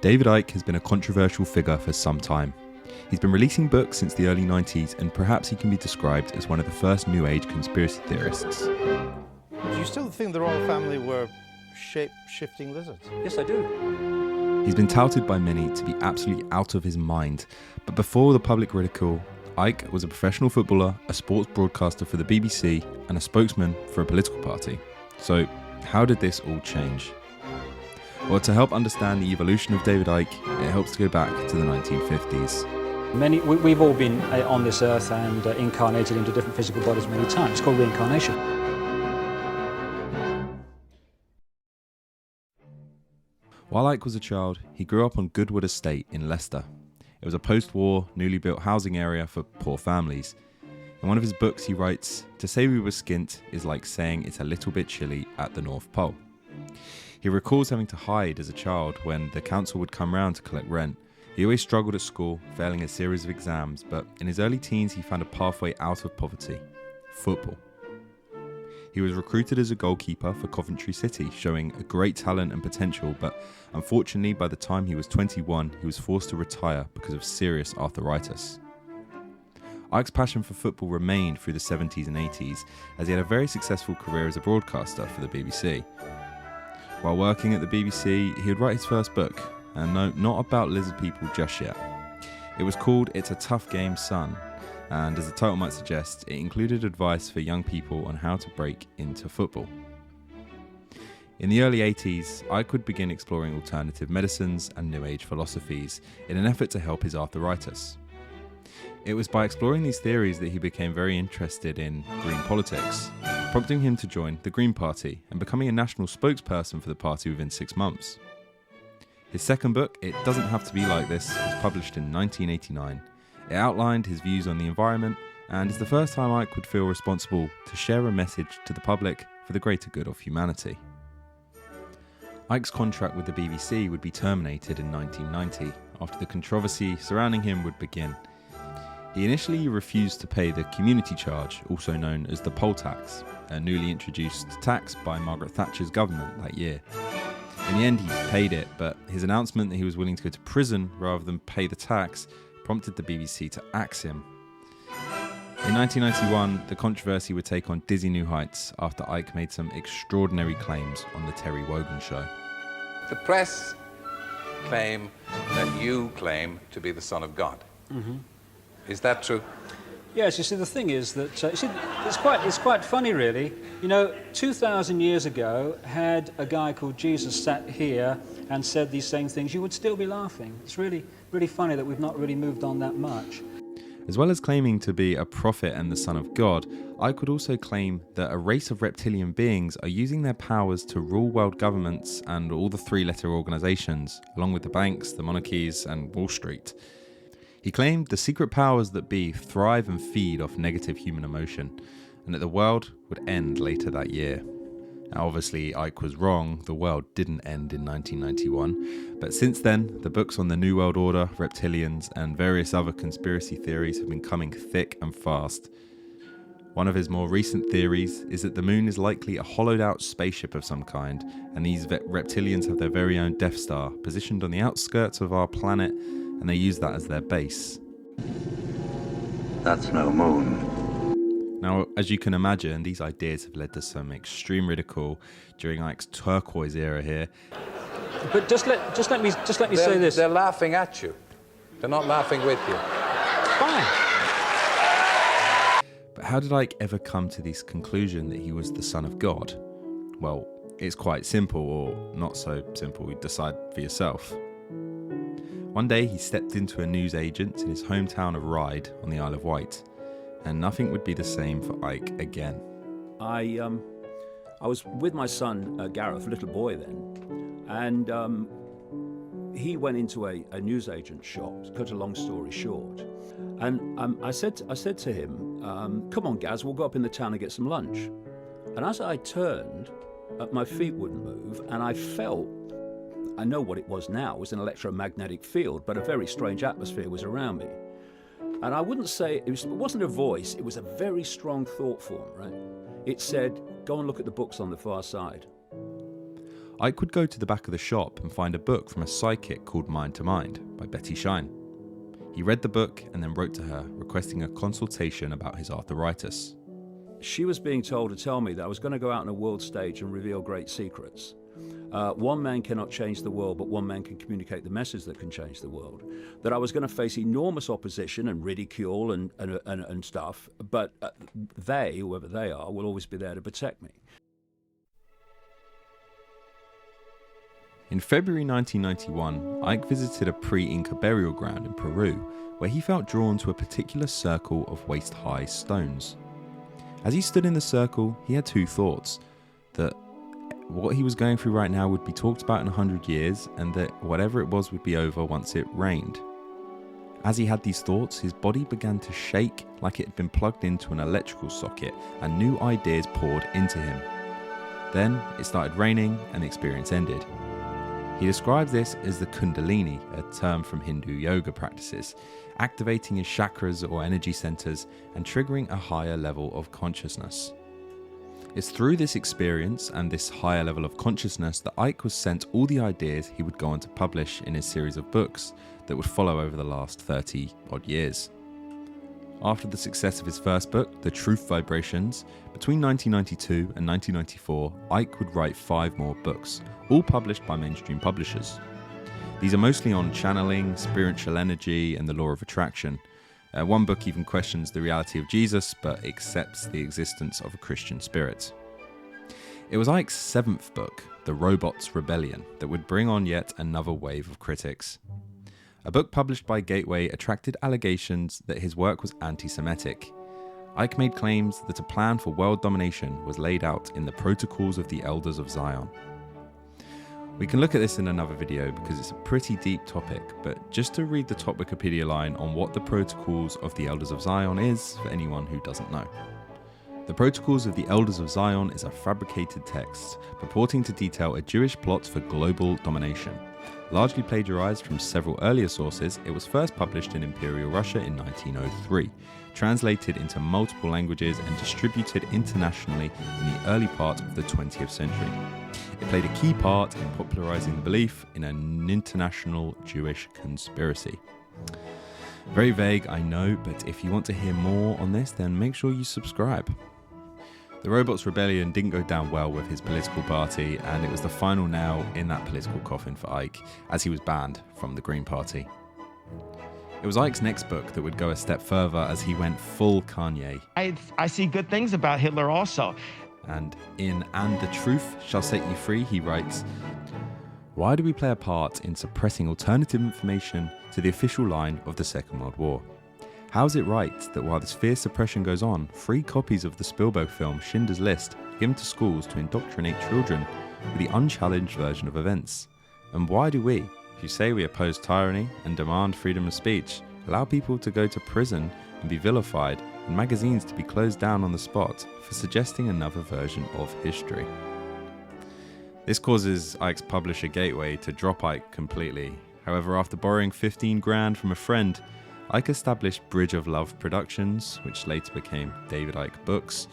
David Icke has been a controversial figure for some time. He's been releasing books since the early 90s, and perhaps he can be described as one of the first New Age conspiracy theorists. Do you still think the royal family were shape-shifting lizards? Yes, I do. He's been touted by many to be absolutely out of his mind, but before the public ridicule, Icke was a professional footballer, a sports broadcaster for the BBC, and a spokesman for a political party. So, how did this all change? Well, to help understand the evolution of David Icke, it helps to go back to the 1950s. We've all been on this earth and incarnated into different physical bodies many times. It's called reincarnation. While Icke was a child, he grew up on Goodwood Estate in Leicester. It was a post-war, newly built housing area for poor families. In one of his books he writes, "To say we were skint is like saying it's a little bit chilly at the North Pole." He recalls having to hide as a child when the council would come round to collect rent. He always struggled at school, failing a series of exams, but in his early teens he found a pathway out of poverty: football. He was recruited as a goalkeeper for Coventry City, showing a great talent and potential, but unfortunately by the time he was 21 he was forced to retire because of serious arthritis. Icke's passion for football remained through the 70s and 80s, as he had a very successful career as a broadcaster for the BBC. While working at the BBC, he would write his first book, and no, not about lizard people just yet. It was called It's a Tough Game, Son, and as the title might suggest, it included advice for young people on how to break into football. In the early 80s, Icke would begin exploring alternative medicines and New Age philosophies in an effort to help his arthritis. It was by exploring these theories that he became very interested in green politics, prompting him to join the Green Party and becoming a national spokesperson for the party within 6 months. His second book, It Doesn't Have to Be Like This, was published in 1989. It outlined his views on the environment and is the first time Icke would feel responsible to share a message to the public for the greater good of humanity. Icke's contract with the BBC would be terminated in 1990 after the controversy surrounding him would begin. He initially refused to pay the community charge, also known as the poll tax, a newly introduced tax by Margaret Thatcher's government that year. In the end he paid it, but his announcement that he was willing to go to prison rather than pay the tax prompted the BBC to axe him. In 1991, the controversy would take on dizzy new heights after Icke made some extraordinary claims on the Terry Wogan show. The press claim that you claim to be the Son of God. Mm-hmm. Is that true? Yes, you see, the thing is that it's quite funny, really. You know, 2,000 years ago, had a guy called Jesus sat here and said these same things, you would still be laughing. It's really, really funny that we've not really moved on that much. As well as claiming to be a prophet and the Son of God, Icke could also claim that a race of reptilian beings are using their powers to rule world governments and all the three-letter organisations, along with the banks, the monarchies, and Wall Street. He claimed the secret powers that be thrive and feed off negative human emotion, and that the world would end later that year. Now obviously Icke was wrong, the world didn't end in 1991, but since then the books on the New World Order, reptilians and various other conspiracy theories have been coming thick and fast. One of his more recent theories is that the moon is likely a hollowed out spaceship of some kind, and these reptilians have their very own Death Star positioned on the outskirts of our planet, and they use that as their base. That's no moon. Now, as you can imagine, these ideas have led to some extreme ridicule during Icke's turquoise era here. But just let me say this. They're laughing at you. They're not laughing with you. Fine. But how did Icke ever come to this conclusion that he was the Son of God? Well, it's quite simple, or not so simple. You decide for yourself. One day he stepped into a newsagent in his hometown of Ryde on the Isle of Wight, and nothing would be the same for Icke again. I was with my son Gareth, a little boy then, and he went into a newsagent shop. To cut a long story short, and I said to him, "Come on, Gaz, we'll go up in the town and get some lunch." And as I turned, my feet wouldn't move, and I felt. I know what it was now. It was an electromagnetic field, but a very strange atmosphere was around me. And I wouldn't say, it wasn't a voice, it was a very strong thought form, right? It said, go and look at the books on the far side. Icke would go to the back of the shop and find a book from a psychic called Mind to Mind by Betty Shine. He read the book and then wrote to her, requesting a consultation about his arthritis. She was being told to tell me that I was going to go out on a world stage and reveal great secrets. One man cannot change the world, but one man can communicate the message that can change the world. That I was going to face enormous opposition and ridicule and stuff, but they, whoever they are, will always be there to protect me. In February 1991, Icke visited a pre-Inca burial ground in Peru, where he felt drawn to a particular circle of waist-high stones. As he stood in the circle, he had two thoughts: that what he was going through right now would be talked about in 100 years, and that whatever it was would be over once it rained. As he had these thoughts, his body began to shake like it had been plugged into an electrical socket, and new ideas poured into him. Then it started raining, and the experience ended. He describes this as the Kundalini, a term from Hindu yoga practices, activating his chakras or energy centers and triggering a higher level of consciousness. It's through this experience and this higher level of consciousness that Icke was sent all the ideas he would go on to publish in his series of books that would follow over the last 30 odd years. After the success of his first book, The Truth Vibrations, between 1992 and 1994, Icke would write 5 more books, all published by mainstream publishers. These are mostly on channeling, spiritual energy, and the law of attraction. One book even questions the reality of Jesus, but accepts the existence of a Christian spirit. It was Icke's 7th book, The Robots' Rebellion, that would bring on yet another wave of critics. A book published by Gateway attracted allegations that his work was anti-Semitic. Icke made claims that a plan for world domination was laid out in the Protocols of the Elders of Zion. We can look at this in another video because it's a pretty deep topic, but just to read the top Wikipedia line on what the Protocols of the Elders of Zion is for anyone who doesn't know. The Protocols of the Elders of Zion is a fabricated text purporting to detail a Jewish plot for global domination. Largely plagiarized from several earlier sources, it was first published in Imperial Russia in 1903, translated into multiple languages and distributed internationally in the early part of the 20th century. It played a key part in popularizing the belief in an international Jewish conspiracy. Very vague, I know, but if you want to hear more on this, then make sure you subscribe. The Robots' Rebellion didn't go down well with his political party, and it was the final nail in that political coffin for Icke, as he was banned from the Green Party. It was Icke's next book that would go a step further as he went full Kanye. I see good things about Hitler also. And in And the Truth Shall Set You Free, he writes, "Why do we play a part in suppressing alternative information to the official line of the Second World War? How is it right that while this fierce suppression goes on, free copies of the Spielberg film Schindler's List are given to schools to indoctrinate children with the unchallenged version of events? And why do we, who say we oppose tyranny and demand freedom of speech, allow people to go to prison and be vilified and magazines to be closed down on the spot for suggesting another version of history?" This causes Icke's publisher Gateway to drop Icke completely. However, after borrowing 15 grand from a friend, Icke established Bridge of Love Productions, which later became David Icke Books,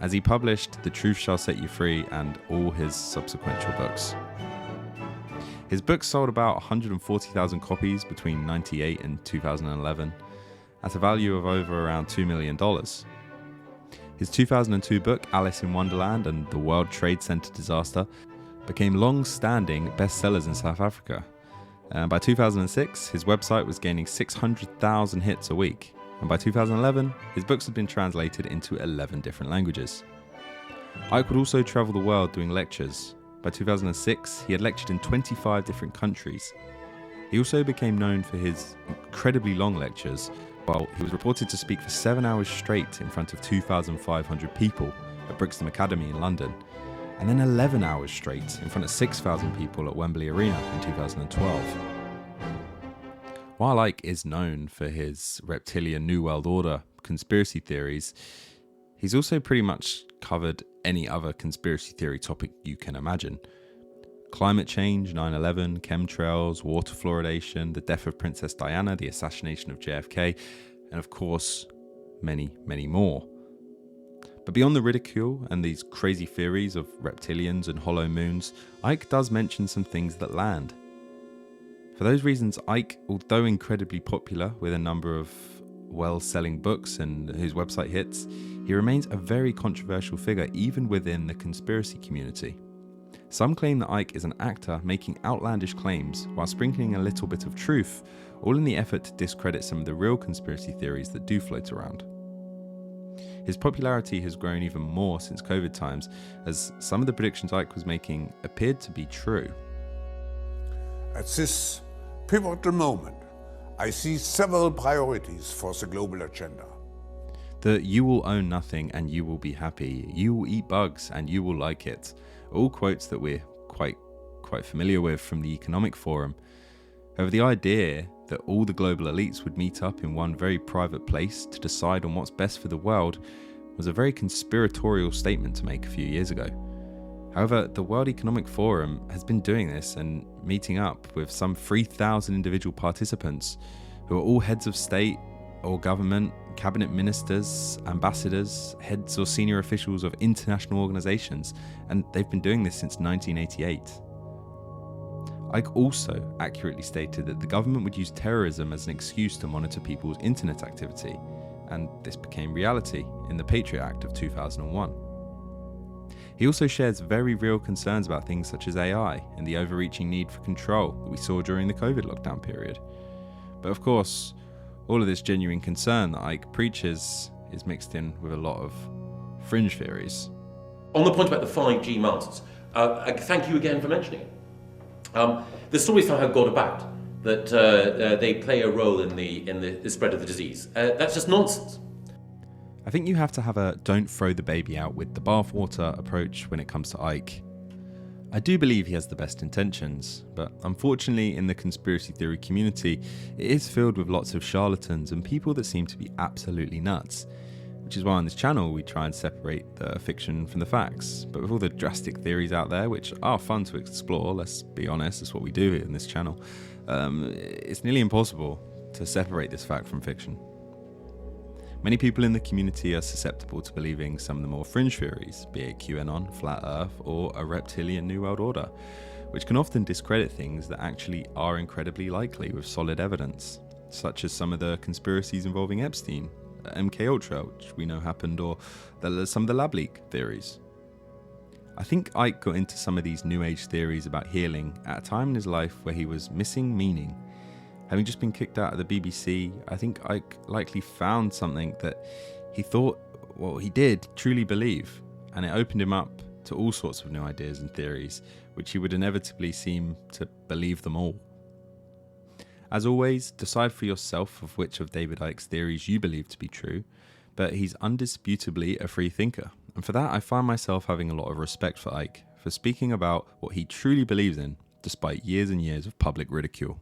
as he published The Truth Shall Set You Free and all his subsequent books. His books sold about 140,000 copies between 1998 and 2011, at a value of over around $2 million. His 2002 book, Alice in Wonderland and the World Trade Center Disaster, became long-standing bestsellers in South Africa. By 2006, his website was gaining 600,000 hits a week, and by 2011, his books had been translated into 11 different languages. Icke would also travel the world doing lectures. By 2006, he had lectured in 25 different countries. He also became known for his incredibly long lectures, while he was reported to speak for 7 hours straight in front of 2,500 people at Brixton Academy in London, and then 11 hours straight in front of 6,000 people at Wembley Arena in 2012. While Icke is known for his reptilian New World Order conspiracy theories, he's also pretty much covered any other conspiracy theory topic you can imagine. Climate change, 9/11, chemtrails, water fluoridation, the death of Princess Diana, the assassination of JFK, and of course, many, many more. But beyond the ridicule and these crazy theories of reptilians and hollow moons, Icke does mention some things that land. For those reasons, Icke, although incredibly popular with a number of well-selling books and whose website hits, he remains a very controversial figure even within the conspiracy community. Some claim that Icke is an actor making outlandish claims while sprinkling a little bit of truth, all in the effort to discredit some of the real conspiracy theories that do float around. His popularity has grown even more since COVID times, as some of the predictions Icke was making appeared to be true. At this pivotal moment, I see several priorities for the global agenda. That you will own nothing and you will be happy, you will eat bugs and you will like it. All quotes that we're quite familiar with from the Economic Forum. However, the idea that all the global elites would meet up in one very private place to decide on what's best for the world was a very conspiratorial statement to make a few years ago. However, the World Economic Forum has been doing this and meeting up with some 3,000 individual participants who are all heads of state or government, cabinet ministers, ambassadors, heads or senior officials of international organizations, and they've been doing this since 1988. Icke also accurately stated that the government would use terrorism as an excuse to monitor people's internet activity, and this became reality in the Patriot Act of 2001. He also shares very real concerns about things such as AI and the overreaching need for control that we saw during the COVID lockdown period. But of course, all of this genuine concern that Icke preaches is mixed in with a lot of fringe theories. On the point about the 5G masts, thank you again for mentioning it. The stories somehow got about that they play a role in the spread of the disease. That's just nonsense. I think you have to have a don't throw the baby out with the bathwater approach when it comes to Icke. I do believe he has the best intentions, but unfortunately in the conspiracy theory community, it is filled with lots of charlatans and people that seem to be absolutely nuts, which is why on this channel we try and separate the fiction from the facts. But with all the drastic theories out there, which are fun to explore, let's be honest, that's what we do here in this channel, it's nearly impossible to separate this fact from fiction. Many people in the community are susceptible to believing some of the more fringe theories, be it QAnon, Flat Earth, or a reptilian New World Order, which can often discredit things that actually are incredibly likely with solid evidence, such as some of the conspiracies involving Epstein, MKUltra, which we know happened, or some of the lab leak theories. I think Icke got into some of these new age theories about healing at a time in his life where he was missing meaning. Having just been kicked out of the BBC, I think Icke likely found something that he thought, well, he did truly believe, and it opened him up to all sorts of new ideas and theories, which he would inevitably seem to believe them all. As always, decide for yourself of which of David Icke's theories you believe to be true, but he's undisputably a free thinker, and for that I find myself having a lot of respect for Icke, for speaking about what he truly believes in, despite years and years of public ridicule.